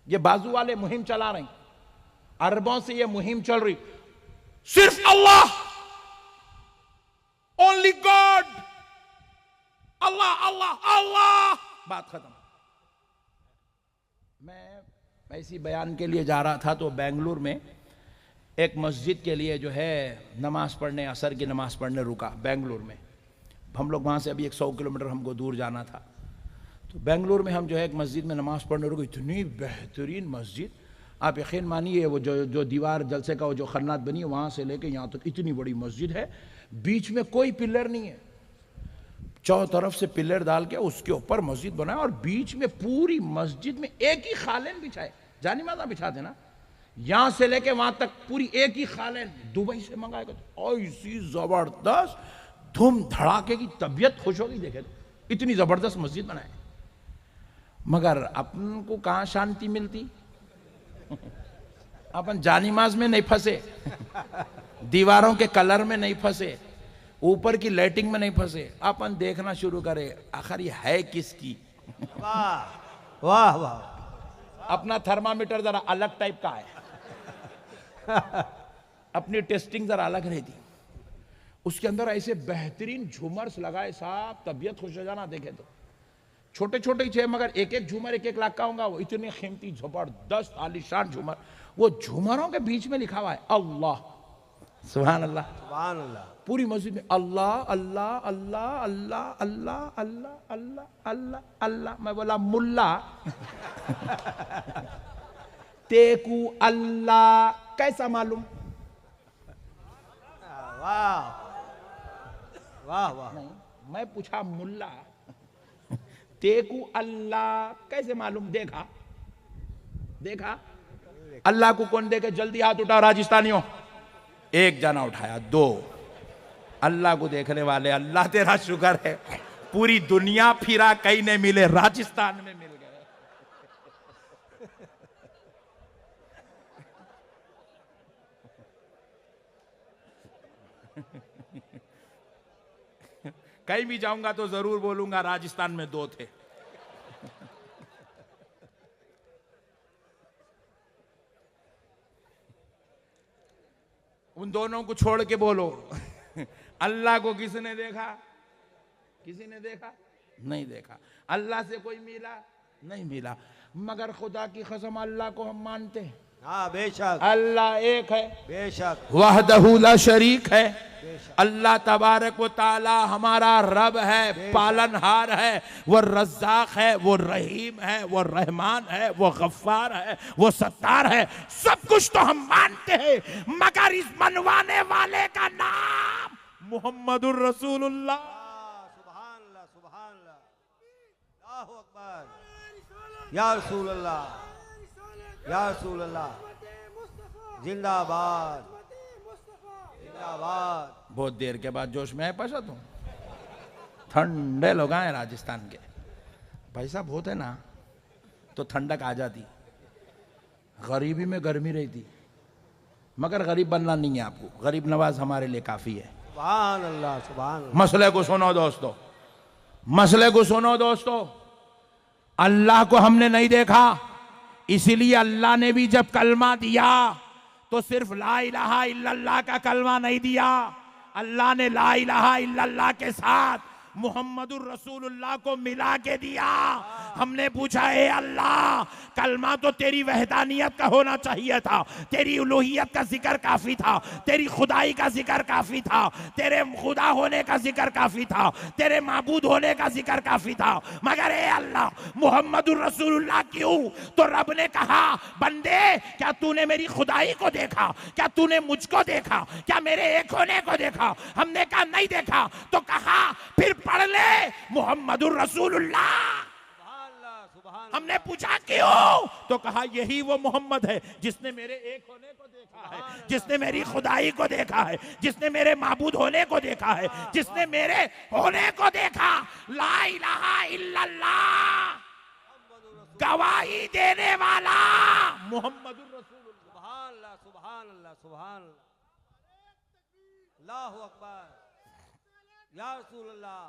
ये बाजू वाले मुहिम चला रहे हैं, अरबों से ये मुहिम चल रही, सिर्फ अल्लाह, ओनली गॉड, अल्लाह अल्लाह अल्लाह, बात खत्म। मैं इसी बयान के लिए जा रहा था तो बेंगलुरु में एक मस्जिद के लिए जो है नमाज पढ़ने, असर की नमाज पढ़ने रुका बेंगलुरु में। हम लोग वहाँ से अभी 100 किलोमीटर हमको दूर जाना था, तो बेंगलुरु में हम जो है एक मस्जिद में नमाज पढ़ने रुके। इतनी बेहतरीन मस्जिद, आप यकीन मानिए, वो जो दीवार जलसे का वो जो खन्नात बनी है वहाँ से लेके यहाँ तक इतनी बड़ी मस्जिद है, बीच में कोई पिलर नहीं है, चारों तरफ से पिलर डाल के उसके ऊपर मस्जिद बनाए और बीच में पूरी मस्जिद में एक ही खालेन बिछाए, जानी माता बिछाते ना, यहां से लेके वहां तक पूरी एक ही खालेन, दुबई से मंगाएगा तो ऐसी जबरदस्त धूम धड़ाके की, तबीयत खुश होगी देखे तो, इतनी जबरदस्त मस्जिद बनाए। मगर अपन को कहां शांति मिलती, अपन जानिमाज में नहीं फंसे, दीवारों के कलर में नहीं फंसे, ऊपर की लाइटिंग में नहीं फंसे, अपन देखना शुरू करे आखिर ये है किसकी। वाह वाह वाह, अपना थर्मामीटर जरा अलग टाइप का है, अपनी टेस्टिंग जरा अलग रहती, उसके अंदर ऐसे बेहतरीन झूमर्स लगाए साहब, तबीयत खुश हो जाना देखे तो। छोटे छोटे ही छे मगर एक एक झूमर 1-1 लाख का होगा, वो इतने कीमती जबरदस्त आलीशान झूमर, वो झूमरों के बीच में लिखा हुआ है अल्लाह, सुभान अल्लाह सुभान अल्लाह। पूरी मस्जिद में अल्लाह अल्लाह अल्लाह अल्लाह अल्लाह अल्लाह अल्लाह अल्लाह अल्लाह। मैं बोला मुल्ला तेकू अल्लाह कैसा मालूम? वाह वाह वाह। नहीं, मैं पूछा मुल्ला तेकू अल्लाह कैसे मालूम? देखा देखा अल्लाह को कौन देखे? जल्दी हाथ उठाओ राजस्थानियों। एक जना उठाया, 2। अल्लाह को देखने वाले, अल्लाह तेरा शुक्र है, पूरी दुनिया फिरा कहीं नहीं मिले, राजस्थान में मिल गए। कहीं भी जाऊंगा तो जरूर बोलूंगा राजस्थान में 2 थे। उन दोनों को छोड़ के बोलो अल्लाह को किसने देखा? किसी ने देखा? नहीं देखा। अल्लाह से कोई मिला? नहीं मिला। मगर खुदा की कसम अल्लाह को हम मानते हैं। हाँ बेशक, अल्लाह एक है, बेशक, वहदहू ला शरीक है। अल्लाह तबारक व ताला हमारा रब है, पालनहार है, वो रज़्ज़ाक है, वो रहीम है, वो रहमान है, वो गफ्फार है, वो सत्तार है। सब कुछ तो हम मानते हैं, मगर इस मनवाने वाले का नाम मुहम्मदुर रसूलुल्लाह। सुभान अल्लाह, सुभान अल्लाह, अल्लाहु अकबर, या रसूल अल्लाह, या रसूल अल्लाह, जिंदाबाद जिंदाबाद। बहुत देर के बाद जोश में है पैसा, तुम ठंडे लोग आए राजस्थान के, पैसा बहुत है ना तो ठंडक आ जाती, गरीबी में गर्मी रहती, मगर गरीब बनना नहीं है आपको, गरीब नवाज हमारे लिए काफी है। सुभान अल्लाह, सुभान अल्लाह। मसले को सुनो दोस्तों, मसले को सुनो दोस्तों। अल्लाह को हमने नहीं देखा, इसीलिए अल्लाह ने भी जब कलमा दिया तो सिर्फ ला इलाहा इल्लल्लाह का कलमा नहीं दिया, अल्लाह ने ला इलाहा इल्लल्लाह के साथ मुहम्मदुर रसूलुल्लाह को मिला के दिया। हमने पूछा, ए अल्लाह, कलमा तो तेरी वहदानियत का होना चाहिए था, तेरी उलूहियत का जिक्र काफी था, तेरी खुदाई का जिक्र काफी था, तेरे खुदा होने का जिक्र काफी था, तेरे माबूद होने का जिक्र काफी था, मगर ए अल्लाह मुहम्मदुर रसूलुल्लाह क्यों? तो रब ने कहा, बंदे क्या तूने मेरी खुदाई को देखा? क्या तूने मुझको देखा? क्या मेरे एक होने को देखा? हमने कहा नहीं देखा। तो कहा फिर पढ़ ले मुहम्मदुर रसूलुल्लाह। हमने पूछा क्यों? तो कहा यही वो मोहम्मद है जिसने मेरे एक होने को देखा है, जिसने मेरी खुदाई को देखा है, जिसने मेरे माबूद होने को देखा है, जिसने मेरे होने को देखा। ला इलाहा इल्लल्लाह, गवाही देने वाला मुहम्मदुर रसूलुल्लाह। सुभान अल्लाह, सुभान अल्लाह, सुभान अल्लाह, अल्लाहु अकबर, या रसूल अल्लाह।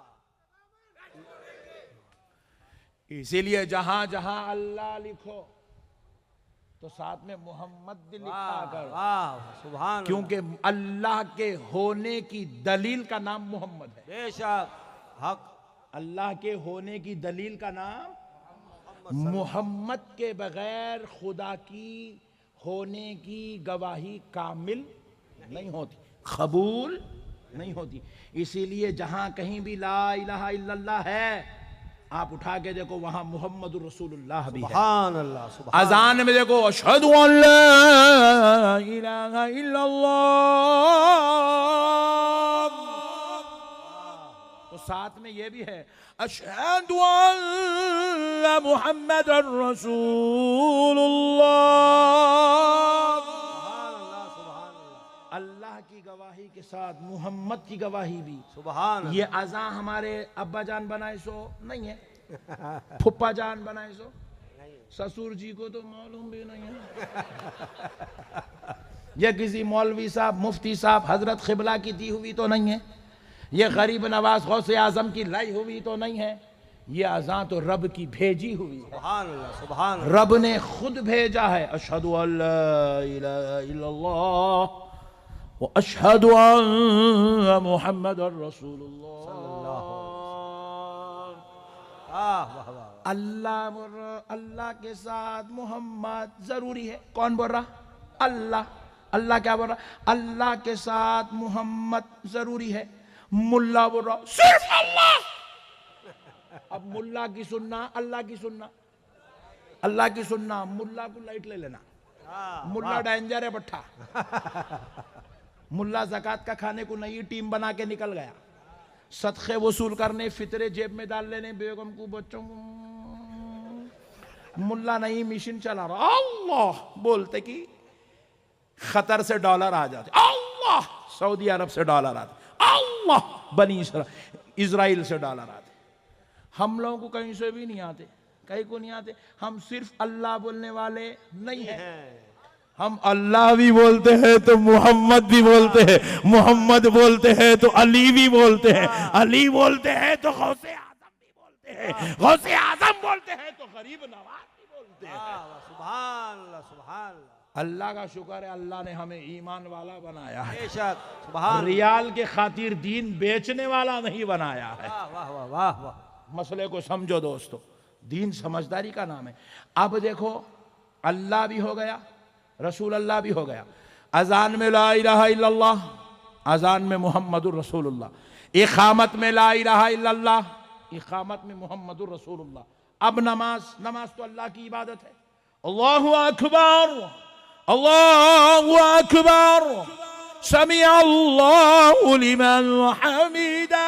इसीलिए जहां जहां अल्लाह लिखो तो साथ में मोहम्मद भी लिखा वाह कर, वाह सुभान क्योंकि अल्लाह के होने की दलील का नाम मोहम्मद है। बेशक हक अल्लाह के होने की दलील का नाम मोहम्मद के बगैर खुदा की होने की गवाही कामिल नहीं होती, कबूल नहीं होती। इसीलिए जहां कहीं भी ला इलाहा इल्लल्लाह है, आप उठा के देखो वहां मोहम्मदुर रसूलुल्लाह भी है। सुभान अल्लाह सुभान अजान में देखो अशहदु अल्ला इलाहा इल्लल्लाह, तो साथ में ये भी है अशहदु अल्ला मुहम्मदुर रसूलुल्लाह। अल्लाह की गवाही के साथ मोहम्मद की गवाही भी। सुभान ये अज़ा हमारे अब्बा जान बनाए सो नहीं है, फुप्पा जान बनाए सो, ससुर जी को तो मालूम भी नहीं है, ये किसी मौलवी साहब मुफ्ती साहब हजरत क़िबला की दी हुई तो नहीं है, ये गरीब नवाज गौसे आजम की लाई हुई तो नहीं है, ये अज़ा तो रब की भेजी हुई है। सुभान अल्लाह सुभान रब ने खुद भेजा है। अशहदु अल्ला इलाहा इल्लल्लाह व अशहदु अन्ना मुहम्मदुर रसूलुल्लाह। अल्लाह के साथ मोहम्मद जरूरी है। कौन बोल रहा? अल्लाह। अल्लाह क्या बोल रहा? अल्लाह के साथ मोहम्मद जरूरी है। मुल्ला बोल रहा सिर्फ अल्लाह। अब मुल्ला की सुनना, अल्लाह की सुनना, अल्लाह की सुनना, मुल्ला को लाइट ले लेना, मुल्ला डेंजर है बट्ठा। मुल्ला ज़कात का खाने को नई टीम बना के निकल गया, सदक़े वसूल करने, फितरे जेब में डाल लेने, बेगम को बच्चों को। मुल्ला नई मिशन चला रहा, अल्लाह बोलते कि खतर से डॉलर आ जाते, अल्लाह सऊदी अरब से डॉलर आते, अल्लाह बनी इजराइल से डॉलर आते। हम लोगों को कहीं से भी नहीं आते, कहीं को नहीं आते। हम सिर्फ अल्लाह बोलने वाले नहीं हैं। हम अल्लाह भी बोलते हैं तो मोहम्मद भी बोलते हैं, मोहम्मद बोलते हैं तो अली भी बोलते हैं, अली बोलते हैं तो गौसे आजम भी बोलते हैं, गौसे आजम बोलते हैं तो गरीब नवाज भी बोलते हैं। सुभान अल्लाह सुभान अल्लाह का शुक्र है, अल्लाह ने हमें ईमान वाला बनाया है, बेशक सुभान रियाल के खातिर दीन बेचने वाला नहीं बनाया है। वाह वाह वाह वाह वाह। मसले को समझो दोस्तों, दीन समझदारी का नाम है। अब देखो अल्लाह भी हो गया, रसूल अल्लाह भी हो गया। अजान में ला इलाहा इल्लल्लाह, अजान में मुहम्मदुर रसूलुल्लाह, इकामत में ला इलाहा इल्लल्लाह, इकामत में मुहम्मदुर रसूलुल्लाह। अब नमाज, नमाज तो अल्लाह की इबादत है। अल्लाहु अकबर, अल्लाहु अकबर, समी अल्लाहु लिमन हमीदा,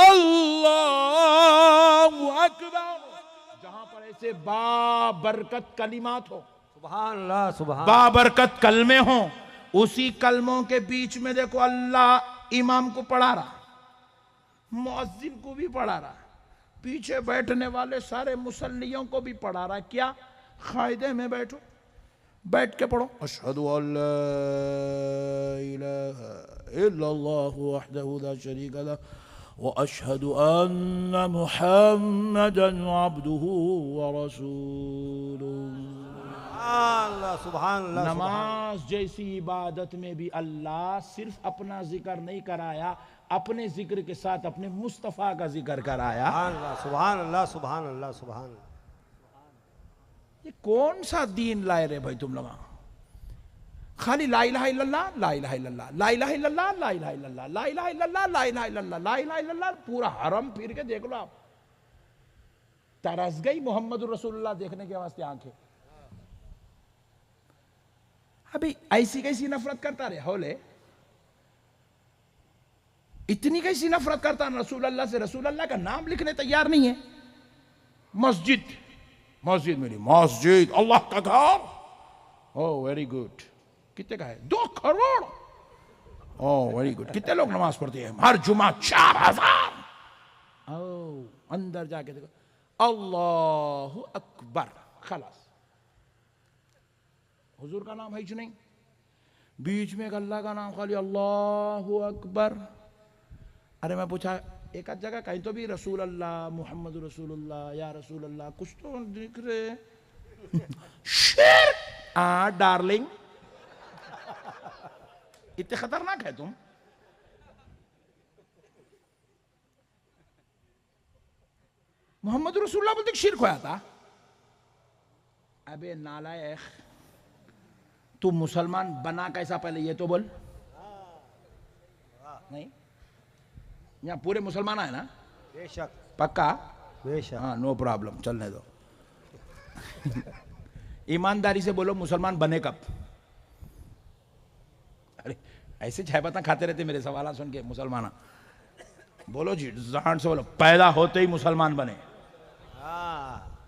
अल्लाहु अकबर। जहां पर ऐसे बाबरकत कलिमात हो, सुभान अल्लाह सुभान, बाबरकत कलमे हो, उसी कलमों के बीच में देखो अल्लाह इमाम को पढ़ा रहा, मुअज्जिन को भी पढ़ा रहा, पीछे बैठने वाले सारे मुसल्लियों को भी पढ़ा रहा। क्या? कायदे में बैठो, बैठ के पढ़ो। अशहदु अल्ला इलाहा इल्लल्लाहु वहदहु ला शरीका लहु व अशहदु अन्ना मुहम्मदन अब्दुहु व रसूलुहु। सुभान अल्लाह। नमाज जैसी इबादत में भी अल्लाह सिर्फ अपना जिक्र नहीं कराया, अपने जिक्र के साथ अपने मुस्तफ़ा का जिक्र कराया। सुभान अल्लाह सुभान अल्लाह सुभान। ये कौन सा दीन लाए रे भाई तुम लोग? खाली ला इलाहा इल्लल्लाह, ला इलाहा इल्लल्लाह, ला इलाहा इल्लल्लाह, ला इलाहा इल्लल्लाह, ला इलाहा इल्लल्लाह, ला इलाहा इल्लल्लाह, ला इलाहा इल्लल्लाह। पूरा हरम फिर के देख लो आप, तरस गई मोहम्मदुर रसूलुल्लाह देखने के वास्ते आंखें। अभी ऐसी कैसी नफरत करता रे होले, इतनी कैसी नफरत करता रसूल अल्लाह से? रसूल अल्लाह का नाम लिखने तैयार नहीं है। मस्जिद, मस्जिद मेरी मस्जिद, अल्लाह का घर। ओह वेरी गुड। कितने का है? 2 करोड़। ओह वेरी गुड। कितने लोग नमाज पढ़ते हैं हर जुमा? 4000। ओह अंदर जाके देखो, अल्लाहु अकबर, खलास। हुजूर का नाम है ही नहीं, बीच में एक अल्लाह का नाम खाली अल्लाहु अकबर। अरे मैं पूछा एक आध जगह कहीं तो भी रसूल अल्लाह, मोहम्मद रसूलुल्लाह, या रसूल अल्लाह कुछ तो दिख रहे। शिर्क, स्मार्ट डार्लिंग, इतने खतरनाक है तुम। मोहम्मद रसूलुल्लाह बोलते शिर्क होया था। अबे नालायक, तू मुसलमान बना कैसा पहले ये तो बोल। नहीं, यहाँ पूरे मुसलमान है ना? बेशक पक्का? बेशक। हाँ, नो प्रॉब्लम, चलने दो। ईमानदारी से बोलो, मुसलमान बने कब? अरे ऐसे चाय पत्ता खाते रहते मेरे सवाल सुन के मुसलमान। बोलो जी, जहान से बोलो, पैदा होते ही मुसलमान बने।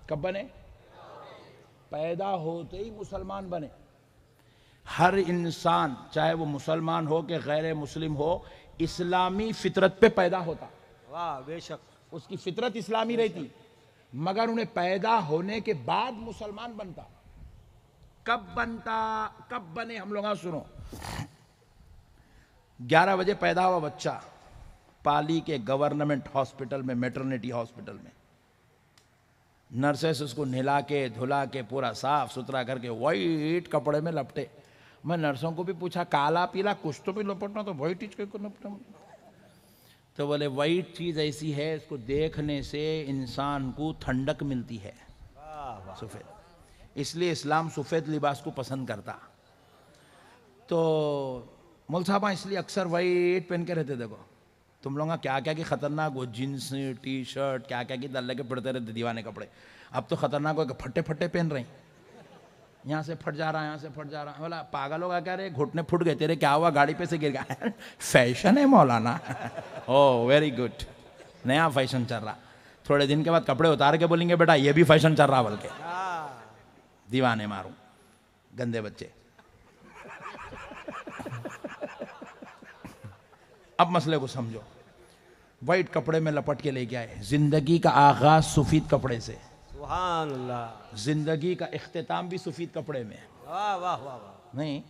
कब बने? पैदा होते ही मुसलमान बने। हर इंसान, चाहे वो मुसलमान हो कि गैर मुस्लिम हो, इस्लामी फितरत पे पैदा होता। वाह बेशक। उसकी फितरत इस्लामी रहती, मगर उन्हें पैदा होने के बाद मुसलमान बनता। कब बनता, कब बने? हम लोग सुनो, 11 बजे पैदा हुआ बच्चा, पाली के गवर्नमेंट हॉस्पिटल में, मैटरनिटी हॉस्पिटल में, नर्सेस उसको नहला के धुला के पूरा साफ सुथरा करके वाइट कपड़े में लपटे। मैं नर्सों को भी पूछा, काला पीला कुछ तो भी लपटना, तो वाइट चीज को लपटना। तो बोले वाइट चीज ऐसी है, इसको देखने से इंसान को ठंडक मिलती है। सफेद, इसलिए इस्लाम सफेद लिबास को पसंद करता। तो मौल साहब इसलिए अक्सर वाइट पहन के रहते। देखो तुम लोग क्या क्या की खतरनाक, वो जींस टी शर्ट क्या क्या की दल्ले के पड़ते रहते दीवाने कपड़े। अब तो खतरनाक हो, फटे फटे पहन रहे, यहाँ से फट जा रहा है, यहाँ से फट जा रहा है। बोला पागल होगा क्या रे, घुटने फुट गए तेरे, क्या हुआ, गाड़ी पे से गिर गया? फैशन है मौलाना। ओह वेरी गुड, नया फैशन चल रहा। थोड़े दिन के बाद कपड़े उतार के बोलेंगे बेटा ये भी फैशन चल रहा, बोल के दीवाने मारूं, गंदे बच्चे। अब मसले को समझो। वाइट कपड़े में लपट के लेके आए। जिंदगी का आगाज सफेद कपड़े से, सुभान अल्लाह। जिंदगी का इख्तिताम भी सफेद कपड़े में। वाह वाह वाह वाह। नहीं,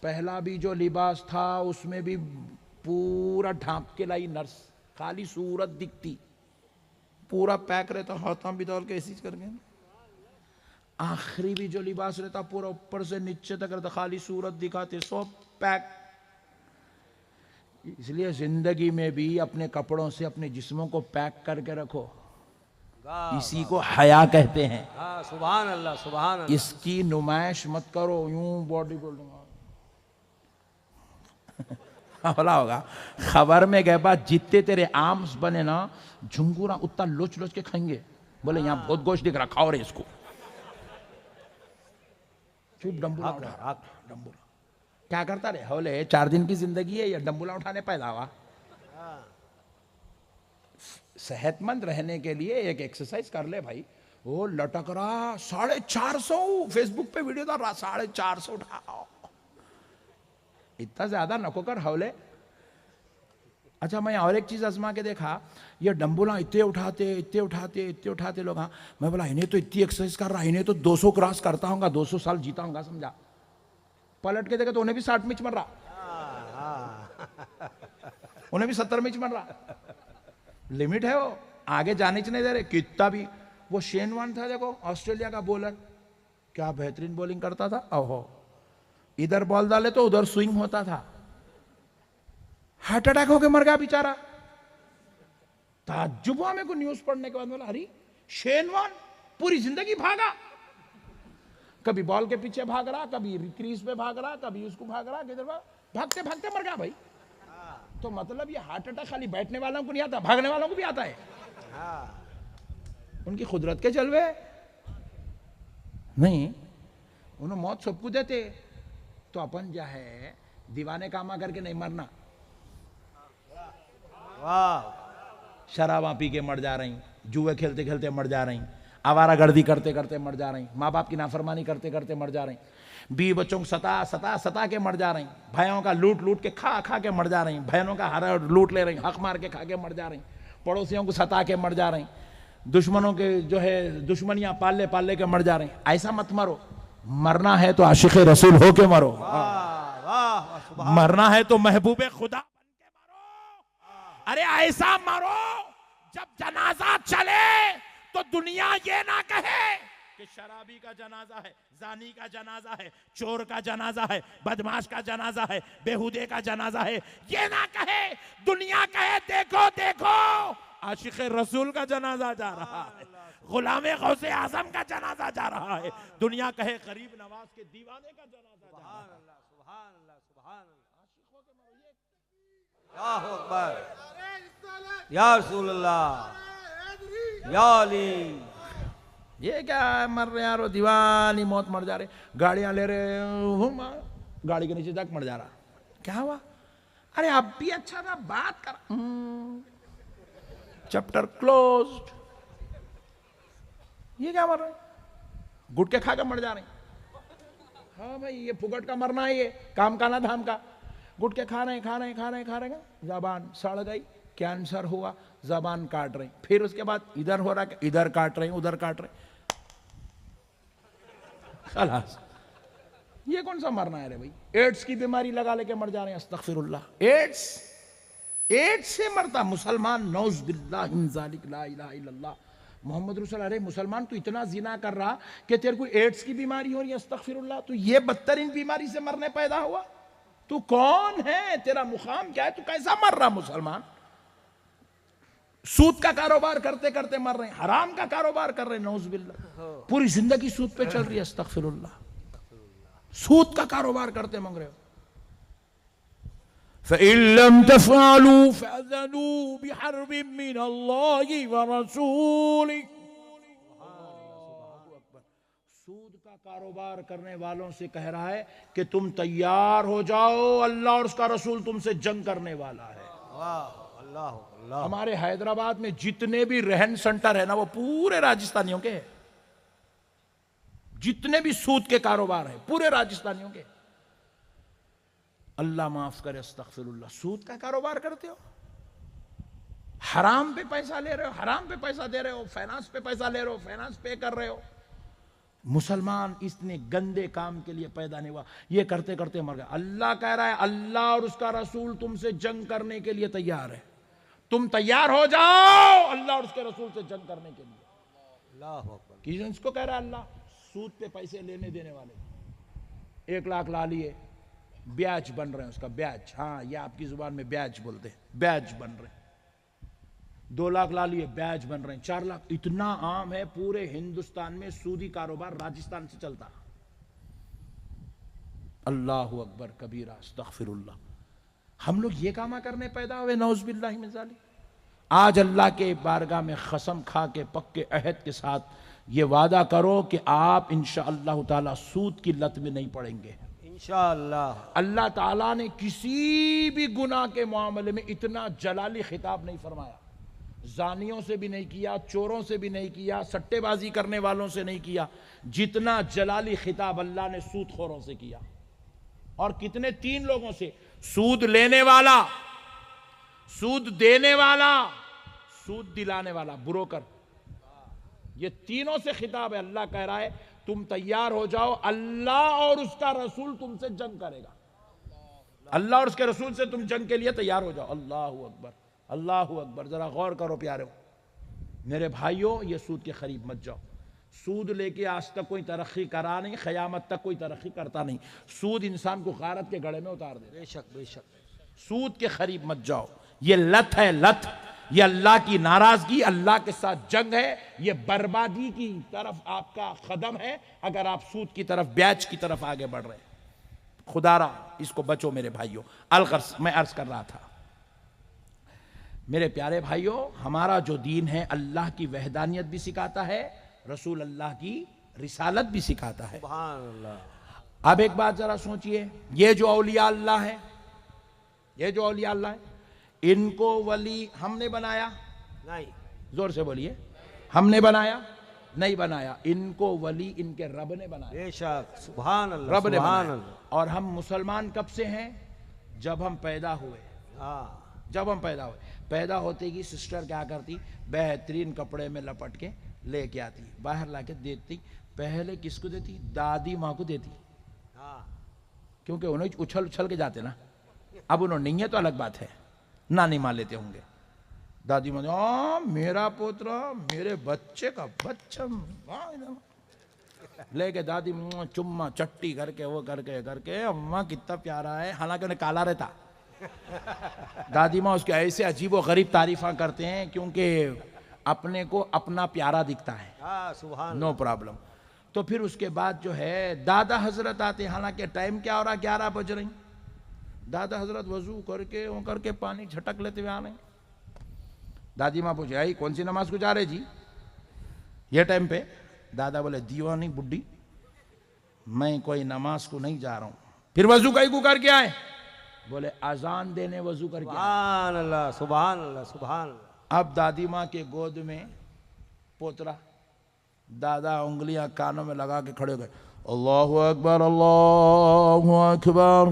पहला भी जो लिबास था उसमें भी पूरा ढांप के लाई नर्स, खाली सूरत दिखती, पूरा पैक रहता, हाथों भी डाल के ऐसी करके। आखिरी भी जो लिबास रहता पूरा ऊपर से नीचे तक रहता, खाली सूरत दिखाते, सब पैक। इसलिए जिंदगी में भी अपने कपड़ों से अपने जिस्मों को पैक करके रखो। इसी को हया कहते हैं। सुभान अल्लाह सुभान अल्लाह। इसकी नुमाइश मत करो, यूं बॉडी बिल्डिंग होला होगा। खबर में गए बात, जितने तेरे आर्म्स बने ना झुंगूरा, उतना लोच लोच के खाएंगे। बोले यहाँ बहुत गोश्त दिख रहा, खाओ रे इसको। चुप, डंबूला उठा, डंबूला क्या करता रे? बोले 4 दिन की जिंदगी है, ये डंबूला उठाने पैदा हुआ। सेहतमंद रहने के लिए एक एक्सरसाइज कर ले भाई। वो लटक रहा 450, फेसबुक पे वीडियो डाल रहा 450 उठाओ, इतना ज्यादा नको कर हवले। अच्छा, मैं और एक चीज आजमा के देखा, ये डंबूला इतने उठाते इतने उठाते इतने उठाते लोग। हाँ, मैं बोला इन्हें तो इतनी एक्सरसाइज कर रहा, इन्हें तो 200 क्रॉस करता होगा, 200 साल जीता होगा, समझा। पलट के देखा तो उन्हें भी 60 में मर रहा, उन्हें भी 70 में मर रहा। लिमिट है, वो आगे जाने च नहीं दे रहे कितना भी। वो शेन वॉर्न था देखो, ऑस्ट्रेलिया का बॉलर, क्या बेहतरीन बॉलिंग करता था। ओहो, इधर बॉल डाले तो उधर स्विंग होता था, हार्ट अटैक होके मर गया बेचारा। ताज्जुब हुआ मेरे को न्यूज पढ़ने के बाद। बोला अरे शेन वॉर्न पूरी जिंदगी भागा, कभी बॉल के पीछे भाग रहा, कभी क्रीज पे भाग रहा, कभी उसको भाग रहा, किधर भागते भागते मर गया भाई। तो मतलब ये हार्ट अटैक खाली बैठने वालों को नहीं आता, भागने वालों को भी आता है। उनकी कुदरत के जलवे नहीं, उन्हें मौत सबको देते। तो अपन क्या है, दीवाने कामा करके नहीं मरना। शराबा पी के मर जा रही, जुए खेलते खेलते मर जा रही, आवारागर्दी करते करते मर जा रही, माँ बाप की नाफरमानी करते करते मर जा रही, बीवी बच्चों को सता के मर जा रही, भाइयों का लूट लूट के खा के मर जा रही, बहनों का हरा लूट ले रही, हक मार के खा के मर जा रही, पड़ोसियों को सता के मर जा रही, दुश्मनों के जो है दुश्मनियां पाल के मर जा रही। ऐसा मत मरो। मरना है तो आशिक रसूल हो के मरो, मरना है तो महबूबे खुदा बन के मरो। अरे ऐसा मरो जब जनाजा चले तो दुनिया ये ना कहे कि कि शराबी का जनाजा है, जानी का जनाजा है, चोर का जनाजा है, बदमाश का जनाजा है, बेहुदे का जनाजा है। ये ना कहे, दुनिया कहे देखो देखो आशिक रसूल का जनाजा जा रहा है, गुलामे गौसे आजम का जनाजा जा रहा है। दुनिया कहे गरीब नवाज के दीवाने का जनाजा जा रहा है। सुभान अल्लाह, सुभान अल्लाह, अल्लाहु अकबर, या रसूल अल्लाह, या अली। ये क्या है, मर रहे यार, दीवानी मौत, मर जा रहे, गाड़ियां ले रहे हूँ, गाड़ी के नीचे तक मर जा रहा। क्या हुआ? अरे अब भी अच्छा था, बात कर, चैप्टर क्लोज्ड। ये क्या मर रहे, गुटके खा कर मर जा रहे। हाँ भाई, ये फुकट का मरना है, ये काम का ना धाम का। गुटके खा रहे खा रहे खा रहे खा रहे, जबान सड़ गई, कैंसर हुआ, जबान काट रहे, फिर उसके बाद इधर हो रहा, इधर काट रहे उधर काट रहे, खलास। ये कौन सा मरना है रे भाई? एड्स की बीमारी लगा लेके मर जा रहे हैं, अस्तगफिरुल्लाह। एड्स से मरता मुसलमान, नौज बिल्लाह मिन ज़ालिक, ला इलाहा इल्लल्लाह मोहम्मद रसूल। अरे मुसलमान, तू इतना जिना कर रहा कि तेरे को एड्स की बीमारी हो रही है, अस्तगफिरुल्लाह। तू ये बदतरीन बीमारी से मरने पैदा हुआ? तू कौन है? तेरा मुकाम क्या है? तू कैसा मर रहा मुसलमान? सूद का कारोबार करते करते मर रहे हैं, हराम का कारोबार कर रहे हैं, नौज बिल्लाह। पूरी जिंदगी सूद पे चल रही है, अस्तगफिरुल्लाह। सूद का कारोबार करते मंग रहे हो। फ़इल्लम तफ़अलू फ़अज़नू बिहर्बिम मिनल्लाहि व रसूलिही। सूद का कारोबार करने वालों से कह रहा है कि तुम तैयार हो जाओ, अल्लाह और उसका रसूल तुमसे जंग करने वाला है। अल्लाह अल्लाह। हमारे हैदराबाद में जितने भी रहन सेंटर है ना, वो पूरे राजस्थानियों के हैं। जितने भी सूद के कारोबार है, पूरे राजस्थानियों के। अल्लाह माफ करे, अस्तगफिरुल्लाह। सूद का कारोबार करते हो, हराम पे पैसा ले रहे हो, हराम पे पैसा दे रहे हो, फाइनेंस पे पैसा ले रहे हो, फाइनेंस पे कर रहे हो। मुसलमान इतने गंदे काम के लिए पैदा नहीं हुआ, ये करते करते मर गया। अल्लाह कह रहा है, अल्लाह और उसका रसूल तुमसे जंग करने के लिए तैयार है, तुम तैयार हो जाओ अल्लाह और उसके रसूल से जंग करने के लिए। अल्लाह अकबर। किसको कह रहा है अल्लाह? सूद पे पैसे लेने देने वाले। 1 लाख ला लिए, ब्याज बन रहे हैं उसका, ब्याज। हाँ, ये आपकी जुबान में ब्याज बोलते हैं, ब्याज बन रहे हैं। 2 लाख ला लिए, ब्याज बन रहे हैं 4 लाख। इतना आम है पूरे हिंदुस्तान में, सूदी कारोबार राजस्थान से चलता। अल्लाहु अकबर कबीरा, अस्तगफिरुल्लाह। हम लोग ये कामा करने पैदा हुए, नौज बिल्लाहि मिन ज़ालिक। आज अल्लाह के बारगाह में कसम खा के, पक्के अहद के साथ ये वादा करो कि आप इंशाअल्लाह ताला सूद की लत में नहीं पड़ेंगे, इंशाअल्लाह। अल्लाह ताला ने किसी भी गुनाह के मामले में इतना जलाली खिताब नहीं फरमाया। जानियों से भी नहीं किया, चोरों से भी नहीं किया, सट्टेबाजी करने वालों से नहीं किया, जितना जलाली खिताब अल्लाह ने सूदखोरों से किया। और कितने? 3 लोगों से, सूद लेने वाला, सूद देने वाला, सूद दिलाने वाला, ब्रोकर। ये तीनों से खिताब है। अल्लाह कह रहा है तुम तैयार हो जाओ, अल्लाह और उसका रसूल तुमसे जंग करेगा, अल्लाह और उसके रसूल से तुम जंग के लिए तैयार हो जाओ। अल्लाहु अकबर, अल्लाहु अकबर। जरा गौर करो प्यारे मेरे भाइयों, ये सूद के करीब मत जाओ। सूद लेके आज तक कोई तरक्की करा नहीं, क़यामत तक कोई तरक्की करता नहीं। सूद इंसान को गारत के गड़े में उतार दे। बेशक बेशक। सूद के करीब मत जाओ, ये लत है, लत। ये अल्लाह की नाराजगी, अल्लाह के साथ जंग है, ये बर्बादी की तरफ आपका कदम है अगर आप सूद की तरफ, ब्याज की तरफ आगे बढ़ रहे हैं। खुदारा इसको बचो मेरे भाइयों। अलगर्ज मैं अर्ज कर रहा था, मेरे प्यारे भाइयों, हमारा जो दीन है अल्लाह की वहदानियत भी सिखाता है, रसूल अल्लाह की रिसालत भी सिखाता है। सुभान अल्लाह। अब एक बात जरा सोचिए, ये जो औलिया अल्लाह है, ये जो औलिया अल्लाह है, इनको वली हमने बनाया नहीं? जोर से बोलिए, हमने बनाया नहीं? बनाया। इनको वली इनके रब ने बनाया। बेशक, सुभान अल्लाह, रब ने सुभान बनाया। अल्लाह। और हम मुसलमान कब से हैं? जब हम पैदा हुए। हाँ, जब हम पैदा हुए, पैदा होते ही सिस्टर क्या करती? बेहतरीन कपड़े में लपट के लेके आती, बाहर लाके देती। पहले किसको देती? दादी माँ को देती। हाँ, क्योंकि उन्हें उछल उछल के जाते ना। अब उन्होंने नहीं है तो अलग बात है, नानी माँ लेते होंगे। दादी माँ, मेरा पोतरा, मेरे बच्चे का बच्चा, लेके दादी चुम्मा चट्टी करके वो करके करके अम्मा कितना प्यारा है, हालांकि उन्हें काला रहता। दादी माँ उसके ऐसे अजीब व गरीब तारीफा करते हैं क्योंकि अपने को अपना प्यारा दिखता है। हाँ सुभान नो प्रॉब्लम। तो फिर उसके बाद जो है दादा हजरत आते, हालांकि टाइम क्या हो रहा, 11 बज रही। दादा हजरत वजू करके वो करके पानी झटक लेते हुए आ रहे। दादी माँ पूछे आई कौन सी नमाज को जा रहे जी ये टाइम पे? दादा बोले दीवानी बुड्ढी, मैं कोई नमाज को नहीं जा रहा हूं। फिर वजू कहीं को करके आए? बोले अजान देने वजू करके आए। सुभान अल्लाह सुभान अल्लाह सुभान अल्लाह। अब दादी माँ के गोद में पोतरा, दादा उंगलियां कानों में लगा के खड़े हो गए। अल्लाहु अकबर अल्लाहु अकबर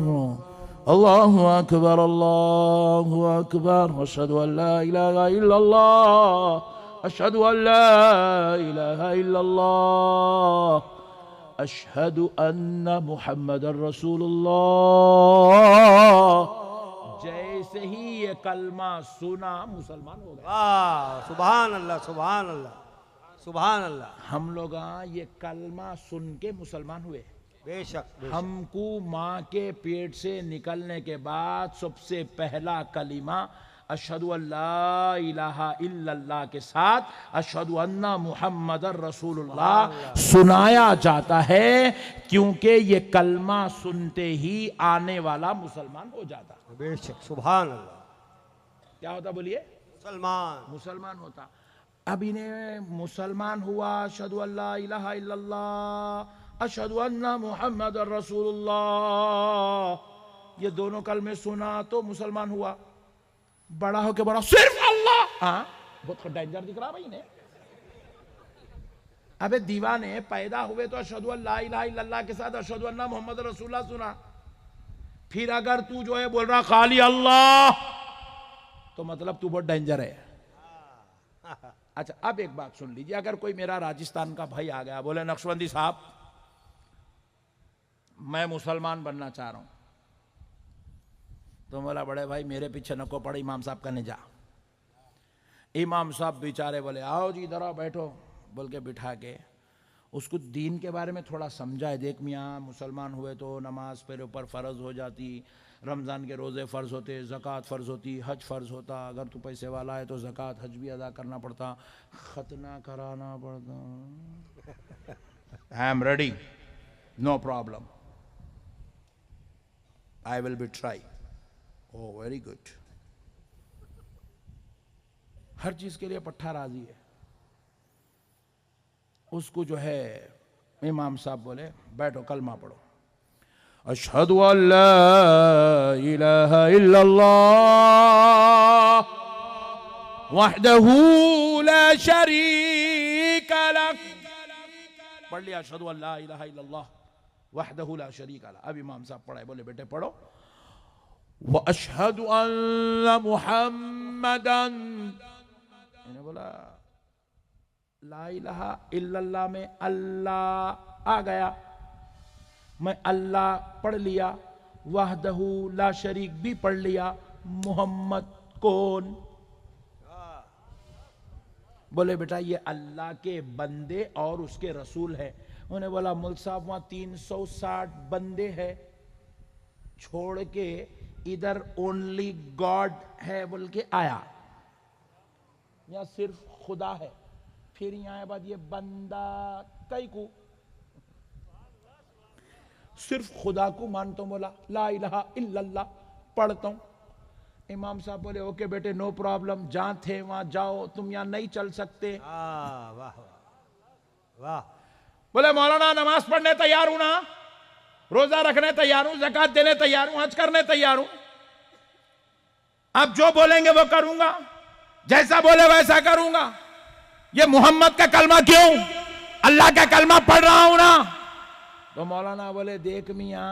अल्लाहु अकबर अल्लाहु अकबर अशहदु अल्ला इलाहा इल्लल्लाह अशहदु अल्ला इलाहा इल्लल्लाह अशहदु अन्ना मुहम्मदर रसूलुल्लाह। जैसे ही ये कलमा सुना मुसलमान हो गए। वाह सुभान अल्लाह सुभान अल्लाह सुभान अल्लाह। हम लोग ये कलमा सुन के मुसलमान हुए। बेशक बेशक। हमको माँ के पेट से निकलने के बाद सबसे पहला कलिमा अशहदु अल्ला इलाहा इल्लल्लाह के साथ अशहदु अन्ना मुहम्मदर रसूलुल्लाह सुनाया जाता है, क्योंकि ये कलमा सुनते ही आने वाला मुसलमान हो जाता। बेशक सुभान अल्लाह। क्या होता बोलिए? मुसलमान मुसलमान होता। अब इन्हें मुसलमान हुआ, अशहदु अल्ला इलाहा इल्लल्लाह अशहदु अन्ना मुहम्मदर रसूलुल्लाह, ये दोनों कलमे सुना तो मुसलमान हुआ। बड़ा हो के बड़ा सिर्फ अल्लाह, हाँ बहुत डेंजर दिख रहा भाई ने। अबे दीवाने पैदा हुए तो अशहदु अल्ला इलाहा इल्लल्लाह के साथ अशहदु अन्ना मुहम्मदर रसूलुल्लाह सुना, फिर अगर तू जो है बोल रहा खाली अल्लाह तो मतलब तू बहुत डेंजर है। अच्छा अब एक बात सुन लीजिए, अगर कोई मेरा राजस्थान का भाई आ गया बोले नक्शबंदी साहब मैं मुसलमान बनना चाह रहा हूं, तो बोला बड़े भाई मेरे पीछे नको पड़े, इमाम साहब का नहीं जा। इमाम साहब बेचारे बोले आओ जी इधर आओ बैठो, बोल के बिठा के उसको दीन के बारे में थोड़ा समझाए। देख मियाँ मुसलमान हुए तो नमाज तेरे ऊपर फ़र्ज हो जाती, रमज़ान के रोज़े फ़र्ज होते, ज़कात फ़र्ज होती, हज फ़र्ज होता, अगर तू पैसे वाला है तो ज़कात हज भी अदा करना पड़ता, खतना कराना पड़ता। I am ready, no problem, I will be try. Oh very good. हर चीज़ के लिए पट्ठा राजी है। उसको जो है इमाम साहब बोले बैठो कलमा पढ़ो, अशहदु अल्ला इलाहा इल्लल्लाह वहदहू ला शरीका लह। पढ़ लिया अशहदु अल्ला इलाहा इल्लल्लाह वहदहू ला शरीका लह। अब इमाम साहब पढ़ाए, बोले बेटे पढ़ो व अशहदु अन्ना मुहम्मदन। इन्हें बोला ला इलाहा इल्लल्लाह में अल्लाह आ गया, मैं अल्लाह पढ़ लिया, वहदहू ला शरीक भी पढ़ लिया, मोहम्मद कौन? बोले बेटा ये अल्लाह के बंदे और उसके रसूल है। उन्हें बोला मुल्क साहब वहां 360 बंदे हैं, छोड़ के इधर ओनली गॉड है बोल के आया, या सिर्फ खुदा है। फिर यहाँ बाद ये बंदा कई को सिर्फ खुदा को मानता हूं, बोला ला इलाहा इल्लल्लाह पढ़ता हूं। इमाम साहब बोले ओके बेटे नो प्रॉब्लम, जहां थे वहां जाओ, तुम यहां नहीं चल सकते। वाह वाह वाह। बोले मौलाना नमाज पढ़ने तैयार हूं ना, रोजा रखने तैयार हूं, ज़कात देने तैयार हूं, हज करने तैयार हूं, अब जो बोलेंगे वो करूंगा, जैसा बोले वैसा करूंगा। ये मोहम्मद का कलमा क्यों, अल्लाह का कलमा पढ़ रहा हूं ना। तो मौलाना बोले देख मियां,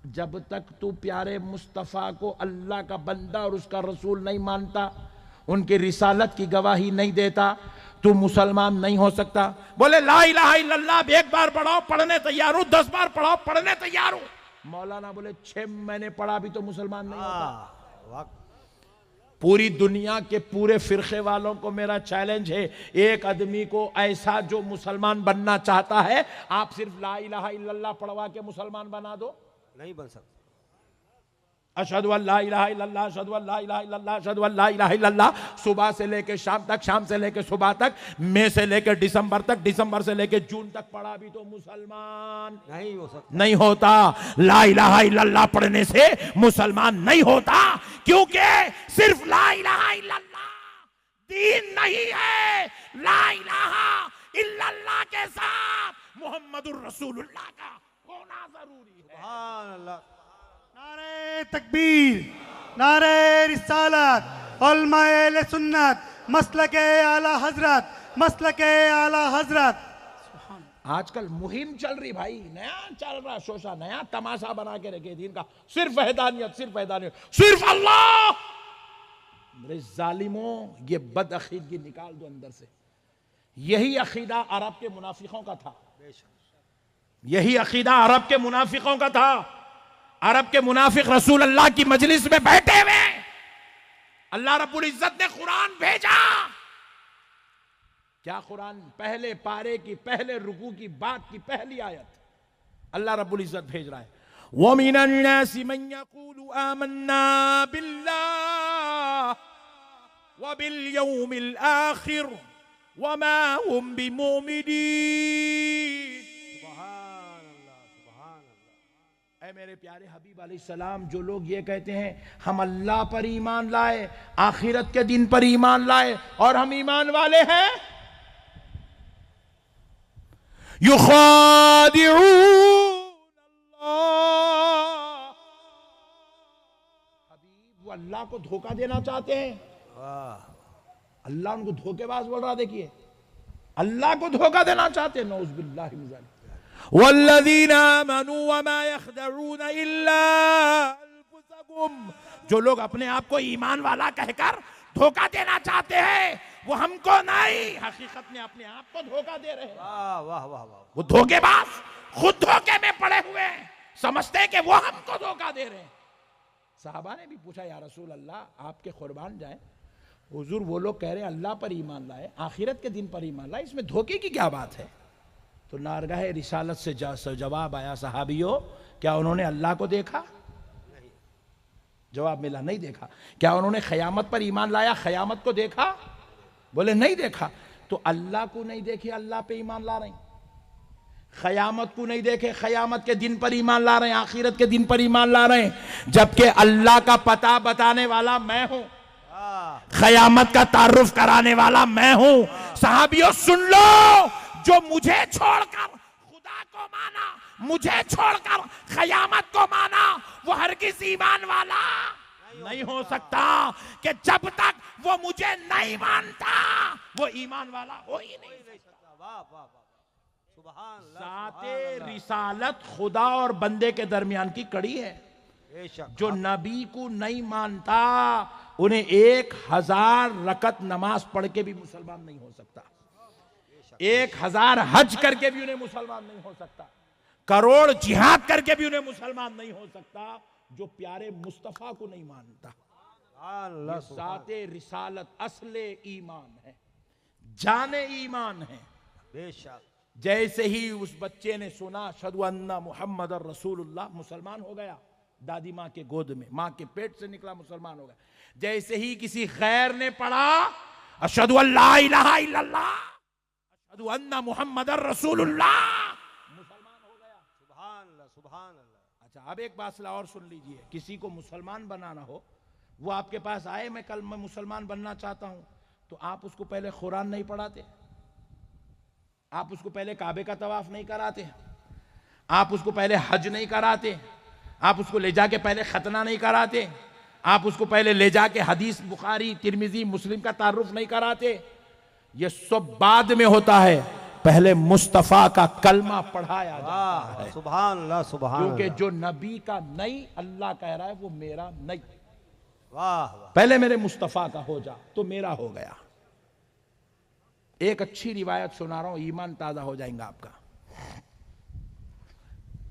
जब तक तू प्यारे मुस्तफा को अल्लाह का बंदा और उसका रसूल नहीं मानता, उनकी रिसालत की गवाही नहीं देता, तू मुसलमान नहीं हो सकता। बोले ला इलाहा इल्लल्लाह एक बार पढ़ाओ, पढ़ने तैयार हूं, 10 बार पढ़ाओ, पढ़ने तैयार हूं। मौलाना बोले 6 महीने पढ़ा भी तो मुसलमान नहीं होता। पूरी दुनिया के पूरे फिरके वालों को मेरा चैलेंज है, एक आदमी को ऐसा जो मुसलमान बनना चाहता है, आप सिर्फ ला इलाहा इल्लल्लाह पढ़वा के मुसलमान बना दो, नहीं बन सकता। अशहदु अल्ला इलाहा इल्लल्लाह, अशहदु अल्ला इलाहा इल्लल्लाह, अशहदु अल्ला इलाहा इल्लल्लाह, सुबह से लेके शाम तक, शाम से लेके सुबह तक, मई से लेके दिसंबर तक, दिसंबर से लेके जून तक पढ़ा भी तो मुसलमान नहीं हो सकता। नहीं होता। ला इलाहा इल्लल्लाह पढ़ने से मुसलमान नहीं होता, क्योंकि सिर्फ ला इलाहा इल्लल्लाह दीन नहीं है। ला इलाहा इल्लल्लाह के साथ मुहम्मदुर रसूलुल्लाह का होना जरूरी है। सुभान अल्लाह। नारे तकबीर, नारे रिसालत, उलमाए अहले सुन्नत, मसलके आला हजरत, मसलके आला हजरत। आजकल मुहिम चल रही भाई, नया चल रहा शोशा, नया तमाशा बना के रखे दीन का, सिर्फ वहदानियत, सिर्फ वहदानियत, सिर्फ अल्लाह। मेरे जालिमों, ये बद अकीदगी निकाल दो अंदर से। यही अकीदा अरब के मुनाफिकों का था, यही अकीदा अरब के मुनाफिकों का था। अरब के मुनाफिक रसूल अल्लाह की मजलिस में बैठे हुए, अल्लाह रब्बुल इज्जत ने कुरान भेजा। क्या कुरान? पहले पारे की, पहले रुकू की बात की पहली आयत अल्लाह रब्बुल इज्जत भेज रहा है, व मिनन नासि मन यक़ूलु आमन्ना बिल्लाह व बिल यौमिल आखिर व मा हुम बिमुमिनीन। ऐ मेरे प्यारे हबीब अलैहिस्सलाम, जो लोग ये कहते हैं हम अल्लाह पर ईमान लाए, आखिरत के दिन पर ईमान लाए और हम ईमान वाले हैं, युखादिऊन अल्लाह। हबीब, वो अल्लाह को धोखा देना चाहते हैं। अल्लाह उनको धोखेबाज बोल रहा, देखिए अल्लाह को धोखा देना चाहते हैं। नऊज़ बिल्लाहि मिन ज़ालिक। वल्लज़ीना आमनू वमा यख़दऊन इल्ला अनफुसहुम, जो लोग अपने आप को ईमान वाला कहकर धोखा देना चाहते हैं, वो हमको नहीं, हकीकत में अपने आप को धोखा दे रहे हैं। वाह वाह वाह वाह। वो धोखेबाज खुद धोखे में पड़े हुए हैं, समझते हैं कि वो हमको धोखा दे रहे हैं। साहबा ने भी पूछा, या रसूल अल्लाह, आपके कुर्बान जाए हुजूर, वो लोग कह रहे हैं अल्लाह पर ईमान लाए, आखिरत के दिन पर ईमान लाए, इसमें धोखे की क्या बात है? तो नारगाह रिसालत से जवाब आया, सहाबियों, क्या उन्होंने अल्लाह को देखा? नहीं। जवाब मिला, नहीं देखा। क्या उन्होंने ख़यामत पर ईमान लाया, ख़यामत को देखा? बोले नहीं देखा। तो अल्लाह को नहीं देखे, अल्लाह पे ईमान ला रहे हैं। ख़यामत को नहीं देखे, ख़यामत के दिन पर ईमान ला रहे हैं, आखिरत के दिन पर ईमान ला रहे हैं, जबकि अल्लाह का पता बताने वाला मैं हूं, ख़यामत का तारुफ कराने वाला मैं हूं। सहाबियों सुन लो, जो मुझे छोड़कर खुदा को माना, मुझे छोड़कर ख़यामत को माना, वो हरगिज़ ईमान वाला नहीं हो सकता, कि जब तक वो मुझे नहीं मानता वो ईमान वाला हो ही नहीं सकता। वाह वाह वाह। सुभान अल्लाह। ज़ाते रिसालत खुदा और बंदे के दरमियान की कड़ी है। बेशक। जो नबी को नहीं मानता, उन्हें 1000 रकत नमाज पढ़ के भी मुसलमान नहीं हो सकता, 1000 हज करके भी उन्हें मुसलमान नहीं हो सकता, करोड़ जिहाद करके भी उन्हें मुसलमान नहीं हो सकता, जो प्यारे मुस्तफा को नहीं मानता। ज़ाते रिसालत असले ईमान है, जाने ईमान है। बेशक। जैसे ही उस बच्चे ने सुना अशहदु अन्ना मुहम्मद रसूलुल्लाह, मुसलमान हो गया। दादी माँ के गोद में, माँ के पेट से निकला, मुसलमान हो गया। जैसे ही किसी गैर ने पढ़ा अशहदु अल्ला इलाहा इल्लल्लाह अशहदु अन्ना मुहम्मद रसूलुल्लाह, मुसलमान हो गया। सुभान अल्लाह, सुभान अल्लाह। अच्छा, अब एक बात और सुन लीजिए, किसी को मुसलमान बनाना हो, वो आपके पास आए, मैं कल मैं मुसलमान बनना चाहता हूं, तो आप उसको पहले कुरान नहीं पढ़ाते, आप उसको पहले काबे का तवाफ नहीं कराते, आप उसको पहले हज नहीं कराते, आप उसको ले जाके पहले खतना नहीं कराते, आप उसको पहले ले जाके हदीस बुखारी तिरमिजी मुस्लिम का तारुफ नहीं कराते। ये सब बाद में होता है, पहले मुस्तफा का कलमा पढ़ाया जाता है। सुभान अल्लाह, सुभान क्योंकि अल्लाह। जो नबी का नहीं अल्लाह कह रहा है वो मेरा नहीं। वाह वाह। पहले मेरे मुस्तफा का हो जा तो मेरा हो गया। एक अच्छी रिवायत सुना रहा हूं, ईमान ताजा हो जाएगा आपका।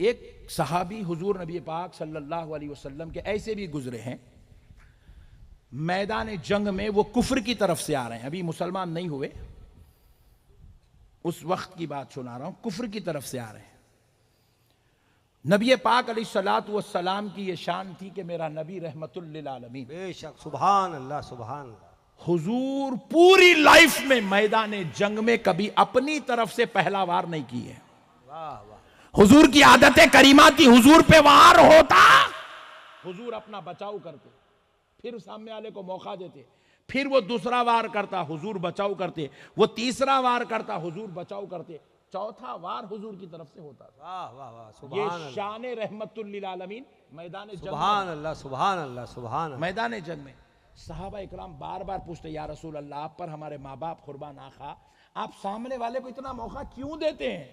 एक सहाबी हुजूर नबी पाक सल्लल्लाहु अलैहि वसल्लम के ऐसे भी गुजरे हैं, मैदान जंग में वो कुफ्र की तरफ से आ रहे हैं, अभी मुसलमान नहीं हुए, उस वक्त की बात सुना रहा हूं, कुफ्र की तरफ से आ रहे हैं। नबी पाक अलैहिस्सलातु वस्सलाम की ये शान थी कि मेरा नबी रहमतुल लिल आलमीन, बेशक, सुभान अल्लाह, सुभान अल्लाह। हुजूर पूरी लाइफ में मैदान जंग में कभी अपनी तरफ से पहला वार नहीं की है। वाह वाह, हुजूर की आदत करीमा थी, हुजूर पे वार होता, हुजूर अपना बचाव करते, फिर सामने वाले को मौका देते, फिर वो दूसरा वार करता, हुजूर बचाव करते, वो तीसरा वार करता, हुजूर बचाव करते, चौथा वार हुजूर की तरफ से होता था। वाह वाह वाह, ये सुभान अल्लाह, शान रहमतुल लिल आलमीन मैदान जंग सुभान अल्लाह, सुभान अल्लाह, सुभान में, अल्लाह। मैदान जंग में सहाबा इकराम बार बार पूछते, या रसूल अल्लाह, आप पर हमारे माँ बाप कुर्बान आखा, आप सामने वाले को इतना मौका क्यों देते हैं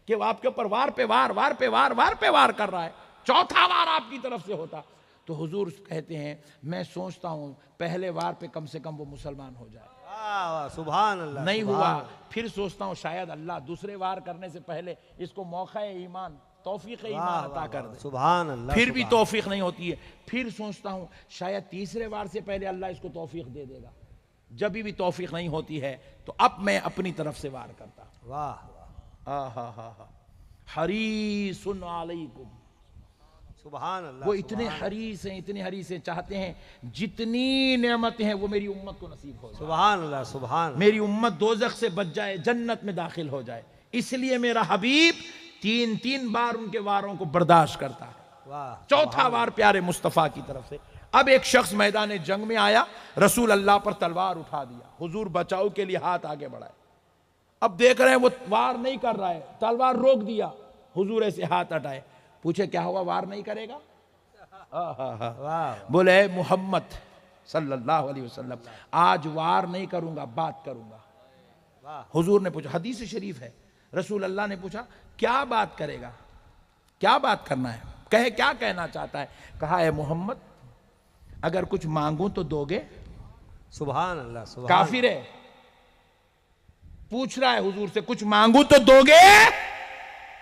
कि वो आपके ऊपर वार पे वार, वार पे वार, वार पे वार कर रहा है, चौथा वार आपकी तरफ से होता। तो हुजूर कहते हैं, मैं सोचता हूं पहले वार पे कम से कम वो मुसलमान हो जाए, वाह वाह, सुभान अल्लाह, नहीं सुभान हुआ, अल्लाह। फिर सोचता हूं शायद अल्लाह दूसरे वार करने से पहले इसको मौका ईमान, तौफीक वाह, ईमान वाह, अता कर वाह, दे, सुभान अल्लाह, फिर भी सुभान। तौफीक नहीं होती है, फिर सोचता हूं शायद तीसरे वार से पहले अल्लाह इसको तौफीक दे देगा, जब भी तौफीक नहीं होती है तो अब मैं अपनी तरफ से वार करता। वाह वाह, हरीसुन अलैकुम, सुभान अल्लाह, वो इतने हरीस हैं, इतने हरीस हैं, चाहते हैं जितनी नेमतें हैं वो मेरी उम्मत को नसीब हो जाए, सुभान अल्लाह, सुभान अल्लाह। मेरी उम्मत दोजख से बच जाए, जन्नत में दाखिल हो जाए, इसलिए मेरा हबीब तीन तीन बार उनके वारों को बर्दाश्त करता है, वाह, चौथा वार प्यारे मुस्तफ़ा की तरफ से। अब एक शख्स मैदान जंग में आया, रसूल अल्लाह पर तलवार उठा दिया, हुजूर बचाव के लिए हाथ आगे बढ़ाए, अब देख रहे हैं वो वार नहीं कर रहा है, तलवार रोक दिया, हुजूर ऐसे हाथ हटाए, पूछे क्या हुआ, वार नहीं करेगा? वाह, बोले मोहम्मद सल्लल्लाहु अलैहि वसल्लम, आज वार नहीं करूंगा, बात करूंगा। वाह, हुजूर ने पूछा, हदीस शरीफ है, रसूल अल्लाह ने पूछा क्या बात करेगा, क्या बात करना है, कहे क्या कहना चाहता है? कहा, है मोहम्मद, अगर कुछ मांगूं तो दोगे? सुभान अल्लाह, सुभान। काफिर है, पूछ रहा है हुजूर से, कुछ मांगूं तो दोगे?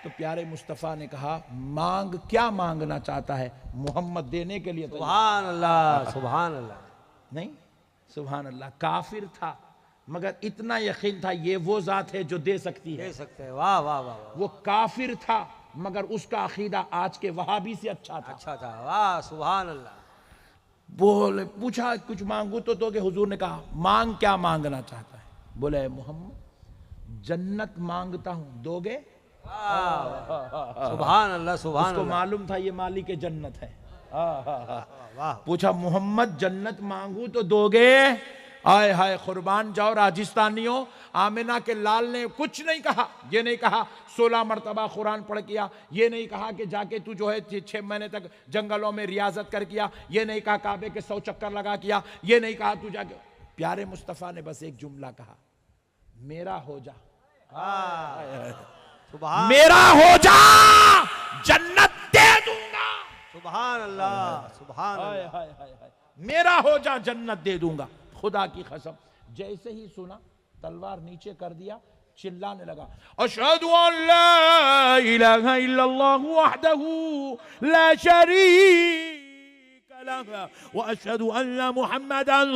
तो प्यारे मुस्तफ़ा ने कहा, मांग, क्या मांगना चाहता है? मोहम्मद देने के लिए तैयार। सुभान अल्लाह, सुभान अल्लाह। नहीं, सुभान अल्लाह, काफिर था मगर इतना यकीन था ये वो जात है जो दे सकती है, दे सकते हैं। वाह वाह वाह वाह, वो काफिर था मगर उसका अकीदा आज के वहाबी से अच्छा था। अच्छा था। वाह, सुभान अल्लाह। बोले, पूछा कुछ मांगू तो दोगे? हुजूर ने कहा, मांग, क्या मांगना चाहता है? बोले, मोहम्मद जन्नत मांगता हूं, दोगे? सुभान अल्लाह, सुभान उसको अल्लाह। मालूम था ये मालिक जन्नत है। वाह, पूछा, मोहम्मद जन्नत मांगू तो दोगे? आय हाय, कुर्बान जाओ राजस्थानियों, आमिना के लाल ने कुछ नहीं कहा, ये नहीं कहा 16 मरतबा कुरान पढ़ किया, ये नहीं कहा कि जाके तू जो है 6 महीने तक जंगलों में रियाजत कर किया, ये नहीं कहा काबे के 100 चक्कर लगा किया, ये नहीं कहा तू जाके, प्यारे मुस्तफ़ा ने बस एक जुमला कहा, मेरा हो जा, सुभान, मेरा हो जा, जन्नत दे दूंगा। सुभान अल्लाह, सुभान हाय अल्लाह। हाय हाय हाय, मेरा हो जा, जन्नत दे दूंगा। खुदा की कसम, जैसे ही सुना तलवार नीचे कर दिया, चिल्लाने लगा, अशहदु अन ला इलाहा इल्लल्लाहु वहदहू ला शरीक लहू व अशहदु अन्ना मुहम्मदन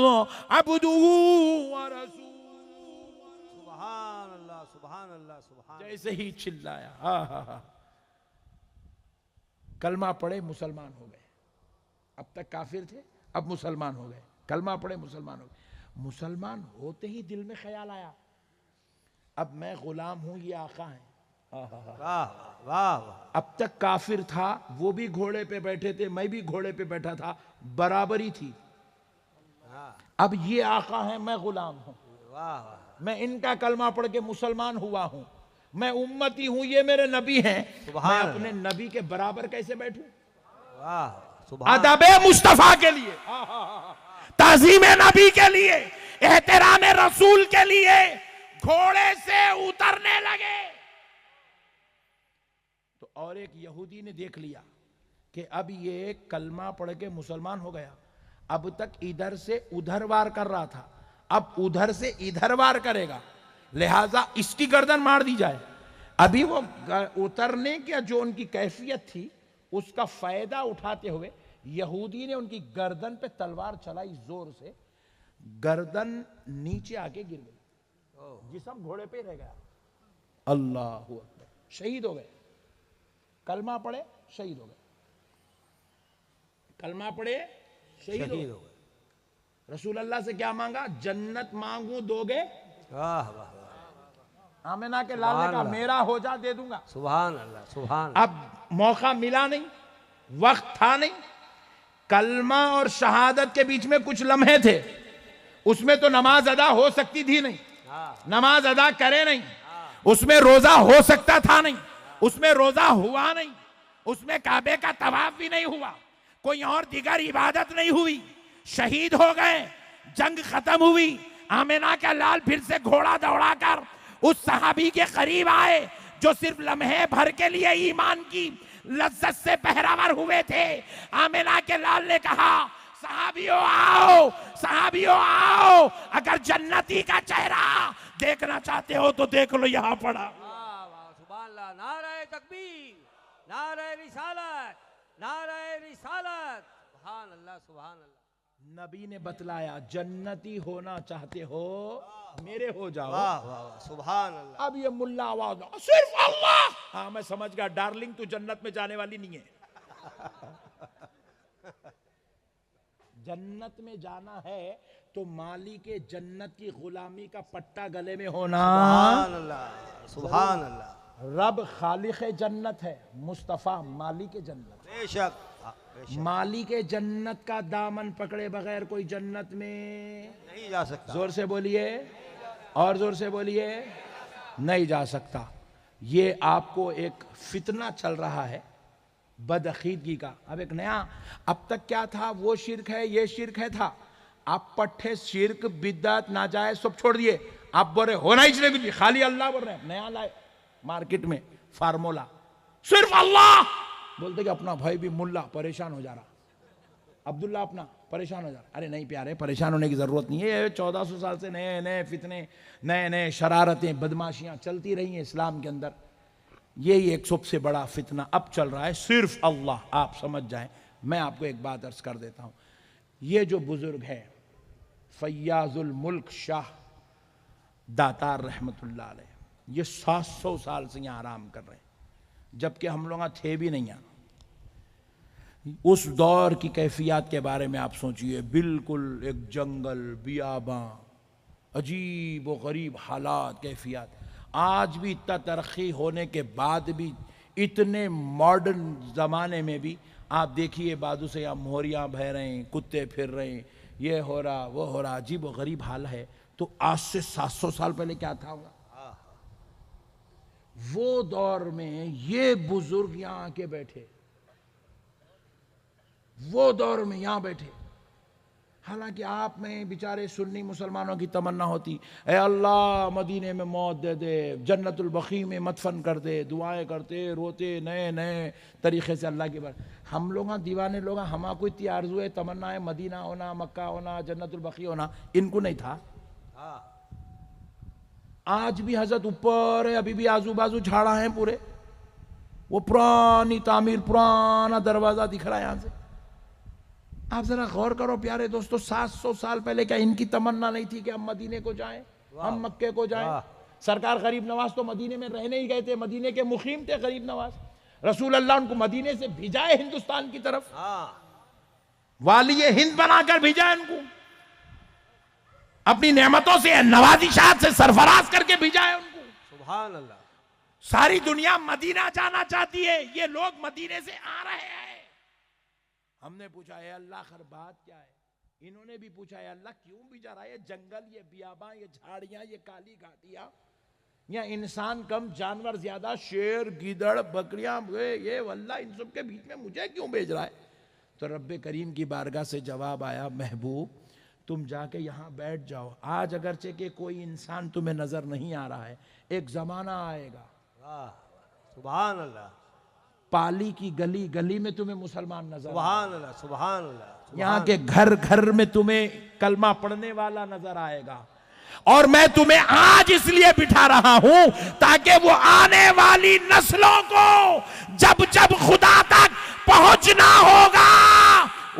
अब्दुहू व रसूलुहू। सुभान अल्लाह, सुभान अल्लाह, सुभान। जैसे ही चिल्लाया, हा, कलमा पढ़े, मुसलमान हो गए। अब तक काफिर थे, अब मुसलमान हो गए, कलमा पढ़े, मुसलमान हो गए। मुसलमान होते ही दिल में ख्याल आया, अब मैं गुलाम हूं, ये आका है। वाह वाह वाह। अब तक काफिर था, वो भी घोड़े पे बैठे थे, मैं भी घोड़े पे बैठा था, बराबरी थी। अब ये आका है, मैं गुलाम हूं, वाह वाह। मैं इनका कलमा पढ़ के मुसलमान हुआ हूं, मैं उम्मती हूं, ये मेरे नबी हैं, मैं अपने नबी के बराबर कैसे बैठूं? वाह, सुभान। अदबे मुस्तफा के लिए, ताज़ीम नबी के लिए, एहतराम रसूल के लिए घोड़े से उतरने लगे। तो और एक यहूदी ने देख लिया कि अब ये कलमा पढ़ के मुसलमान हो गया, अब तक इधर से उधर वार कर रहा था, अब उधर से इधर वार करेगा, लिहाजा इसकी गर्दन मार दी जाए। अभी वो उतरने की जो उनकी कैफियत थी उसका फायदा उठाते हुए यहूदी ने उनकी गर्दन पे तलवार चलाई जोर से, गर्दन नीचे आके गिर गई, जिस्म घोड़े पे रह गया। अल्लाह अकबर, शहीद हो गए। कलमा पढ़े शहीद हो गए, कलमा पढ़े शहीद हो गए। रसूल अल्लाह से क्या मांगा? जन्नत मांगू दोगे? वाह वाह, आमिना के लाल ने कहा मेरा हो जा दे दूंगा। सुभान अल्लाह, सुभान। अब मौका मिला नहीं, वक्त था नहीं। कलमा और शहादत के बीच में कुछ लम्हे थे, उसमें तो नमाज अदा हो सकती थी नहीं, नमाज अदा करे नहीं, उसमें रोजा हो सकता था नहीं, उसमें रोजा हुआ नहीं, उसमें काबे का तवाफ भी नहीं हुआ, कोई और दिगर इबादत नहीं हुई, शहीद हो गए, जंग खत्म हुई। आमिना का लाल फिर से घोड़ा दौड़ाकर उस सहाबी के करीब आए जो सिर्फ लम्हे भर के लिए ईमान की लज्जत से पहरावर हुए थे। आमिना के लाल ने कहा सहाबियों आओ, सहाबियों आओ, अगर जन्नती का चेहरा देखना चाहते हो तो देख लो, यहां पड़ा। वाह वाह, सुभान अल्लाह। नारे तकबीर, नारे रिसालत, नारे रिसालत। सुभान अल्लाह, सुभान अल्लाह। नबी ने बतलाया जन्नती होना चाहते हो मेरे हो जाओ। वाह वाह, सुभान अल्लाह। अब ये मुल्ला आवाज सिर्फ अल्लाह। हाँ मैं समझ गया, डार्लिंग तू जन्नत में जाने वाली नहीं है। जन्नत में जाना है तो माली के जन्नत की गुलामी का पट्टा गले में होना। सुभान अल्लाह, सुभान अल्लाह। रब खालिक जन्नत है, मुस्तफा माली के जन्नत। बेशक, माली के जन्नत का दामन पकड़े बगैर कोई जन्नत में नहीं जा सकता। जोर से बोलिए, और जोर से बोलिए, नहीं जा सकता। ये आपको एक फितना चल रहा है बदअकीदगी का। अब एक नया, अब तक क्या था, वो शिर्क है ये शिर्क है था। आप पट्टे शिर्क बिद्दत नाजायज सब छोड़ दिए, आप बोल रहे होना ही चाहिए कुछ, खाली अल्लाह बोल रहे हैं। नया लाए मार्केट में फार्मूला, सिर्फ अल्लाह बोलते कि अपना भाई भी मुल्ला परेशान हो जा रहा, अब्दुल्ला अपना परेशान हो जा रहा। अरे नहीं प्यारे, परेशान होने की जरूरत नहीं है। 1400 साल से नए नए फितने, नए नए शरारतें, बदमाशियां चलती रही हैं इस्लाम के अंदर। यही एक सबसे बड़ा फितना अब चल रहा है, सिर्फ अल्लाह। आप समझ जाएं। मैं आपको एक बात अर्ज कर देता हूं, ये जो बुजुर्ग है फैयाजुल मुल्क शाह दातार रहमतुल्लाह अलैह, ये 700 साल से यहाँ आराम कर रहे हैं, जबकि हम लोग थे भी नहीं यहाँ। उस दौर की कैफियत के बारे में आप सोचिए, बिल्कुल एक जंगल, बियाबां, अजीब व गरीब हालात, कैफियत। आज भी इतना तरक्की होने के बाद भी, इतने मॉडर्न ज़माने में भी आप देखिए बाजू से यहाँ मोहरियाँ बह रहे हैं, कुत्ते फिर रहे हैं, ये हो रहा वो हो रहा, अजीब व गरीब हाल है। तो आज से 700 साल पहले क्या था होगा? वो दौर में ये बुजुर्ग यहाँ आके बैठे, वो दौर में यहाँ बैठे। हालांकि आप में बेचारे सुन्नी मुसलमानों की तमन्ना होती, ए अल्लाह मदीने में मौत दे दे, जन्नतुल बकी में मदफन कर दे, दुआएं करते रोते नए नए तरीके से अल्लाह की बात। हम लोग दीवाने लोग, हमारा कोई इतनी आरज़ू है, तमन्ना है मदीना होना, मक्का होना, जन्नतुल बकी होना, इनको नहीं था। आज भी हजरत ऊपर है, अभी भी आजू बाजू झाड़ा है पूरे, वो पुरानी तामीर, पुराना दरवाजा दिख रहा है यहां से। आप जरा गौर करो प्यारे दोस्तों, 700 साल पहले क्या इनकी तमन्ना नहीं थी कि हम मदीने को जाएं, हम मक्के को जाएं? सरकार गरीब नवाज तो मदीने में रहने ही गए थे, मदीने के मुखीम थे गरीब नवाज। रसूल अल्लाह उनको मदीने से भिजाए हिंदुस्तान की तरफ, वाली हिंद बनाकर भिजाए उनको, अपनी नेमतों से नवाजिशात से सरफराज करके भिजाए उनको। सुभान अल्लाह। सारी दुनिया मदीना जाना चाहती है, ये लोग मदीने से आ रहे हैं। हमने पूछा है अल्लाह खैर बात क्या है? इन्होंने भी पूछा है अल्लाह क्यों भिजा रहा है? ये जंगल, ये बियाबां, ये झाड़ियां, ये काली घाटियां, यहाँ इंसान कम जानवर ज्यादा, शेर गिदड़ बकरियां, ये वल्लाह इन सब के बीच में मुझे क्यों भेज रहा है? तो रब्बे करीम की बारगाह से जवाब आया, महबूब तुम जाके यहाँ बैठ जाओ। आज अगरचे के कोई इंसान तुम्हें नजर नहीं आ रहा है, एक जमाना आएगा, सुभान अल्लाह, पाली की गली गली में तुम्हें मुसलमान नजर, सुभान अल्लाह, सुभान अल्लाह, यहाँ के घर घर में तुम्हें कलमा पढ़ने वाला नजर आएगा। और मैं तुम्हें आज इसलिए बिठा रहा हूं ताकि वो आने वाली नस्लों को जब जब खुदा तक पहुंचना होगा,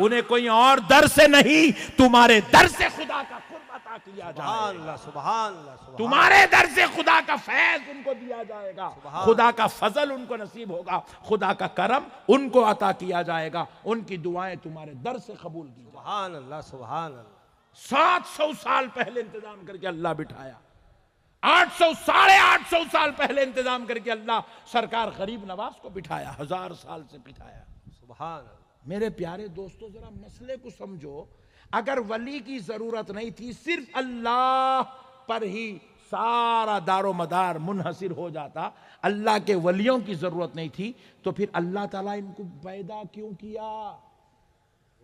उन्हें कोई और दर से नहीं, तुम्हारे दर से खुदा का कुर्ब अता किया सुभान जाएगा। अल्लाह, सुभान अल्लाह, सुभान तुम्हारे दर से खुदा का फैज उनको दिया जाएगा, सुभान। खुदा का फजल उनको नसीब होगा, खुदा का करम उनको अता किया जाएगा, उनकी दुआएं तुम्हारे दर से कबूल की जाएंगी। सुभान अल्लाह, सुभान अल्लाह। 700 साल पहले इंतजाम करके अल्लाह बिठाया, 800 850 साल पहले इंतजाम करके अल्लाह सरकार गरीब नवाज को बिठाया, 1000 साल से बिठाया। सुभान अल्लाह। मेरे प्यारे दोस्तों, जरा मसले को समझो। अगर वली की जरूरत नहीं थी, सिर्फ अल्लाह पर ही सारा दारो मदार मुनहसिर हो जाता, अल्लाह के वलियों की जरूरत नहीं थी, तो फिर अल्लाह ताला इनको पैदा क्यों किया?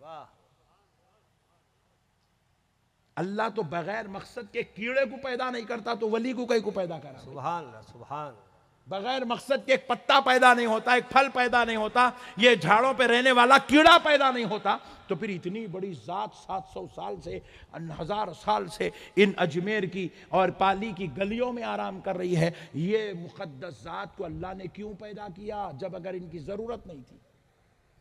वाह। अल्लाह तो बगैर मकसद के कीड़े को पैदा नहीं करता, तो वली को कहीं को पैदा करा? सुभान अल्लाह, सुभान अल्लाह। बगैर मकसद के एक पत्ता पैदा नहीं होता, एक फल पैदा नहीं होता, ये झाड़ों पे रहने वाला कीड़ा पैदा नहीं होता, तो फिर इतनी बड़ी जात 700 साल से 1000 साल से इन अजमेर की और पाली की गलियों में आराम कर रही है, ये मुकद्दस जात को अल्लाह ने क्यों पैदा किया, जब अगर इनकी जरूरत नहीं थी?